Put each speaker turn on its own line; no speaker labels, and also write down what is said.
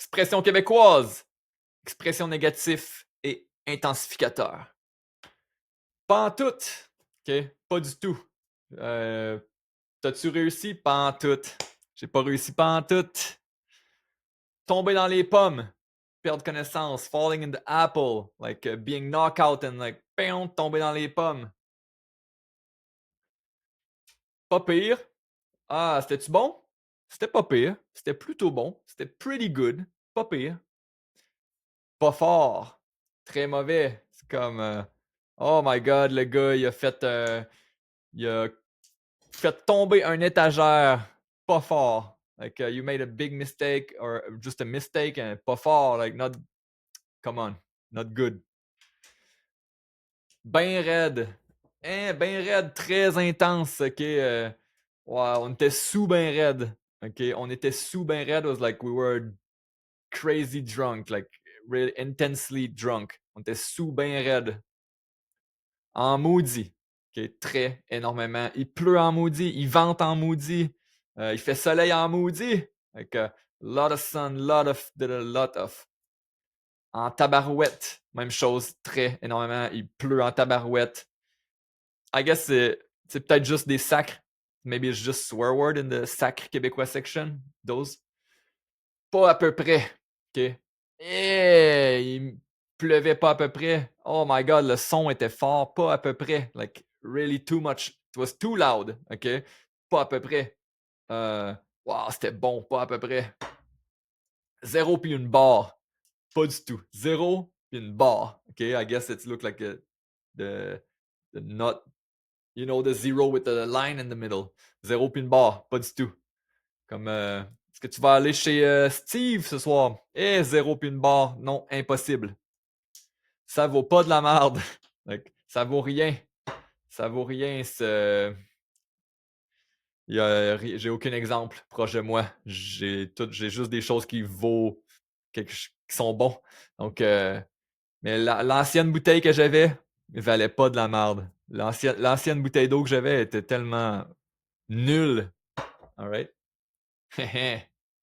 Expression québécoise. Expression négatif et intensificateur. Pas en tout. OK? Pas du tout. T'as-tu réussi? Pas en tout. J'ai pas réussi pas en tout. Tomber dans les pommes. Perdre connaissance. Falling in the apple. Like being knocked out and like, tomber dans les pommes. Pas pire. Ah, c'était-tu bon? C'était pas pire. C'était plutôt bon. C'était pretty good. Pas pire. Pas fort. Très mauvais. C'est comme oh my god, le gars, il a fait tomber un étagère. Pas fort. Like you made a big mistake or just a mistake and pas fort. Like not, come on, not good. Ben raide. Hein, ben raide, très intense. Ok. Wow, on était sous ben raide. Ok, on était sous ben raide. It was like we were crazy drunk, like really intensely drunk. On était sous ben raide. En maudit. Ok, très énormément. Il pleut en maudit, il vente en maudit, il fait soleil en maudit. Like lot of sun, lot of. En tabarouette, même chose, très énormément. Il pleut en tabarouette. I guess c'est peut-être juste des sacres. Maybe it's just swear word in the sacre québécois section. Those. Pas à peu près. OK. Il pleuvait pas à peu près. Oh my god, le son était fort. Pas à peu près. Like, really too much. It was too loud. OK. Pas à peu près. Wow, c'était bon. Pas à peu près. 0 puis une barre. Pas du tout. 0 puis une barre. OK. I guess it looked like the not, you know, the zero with the line in the middle. 0 puis une barre. Pas du tout. Comme, est-ce que tu vas aller chez Steve ce soir? Eh, 0 puis une barre. Non, impossible. Ça vaut pas de la merde. Like, ça vaut rien. Ça vaut rien. J'ai aucun exemple proche de moi. J'ai juste des choses qui sont bons. Donc, mais l'ancienne bouteille que j'avais valait pas de la merde. L'ancienne bouteille d'eau que j'avais était tellement nulle. Alright?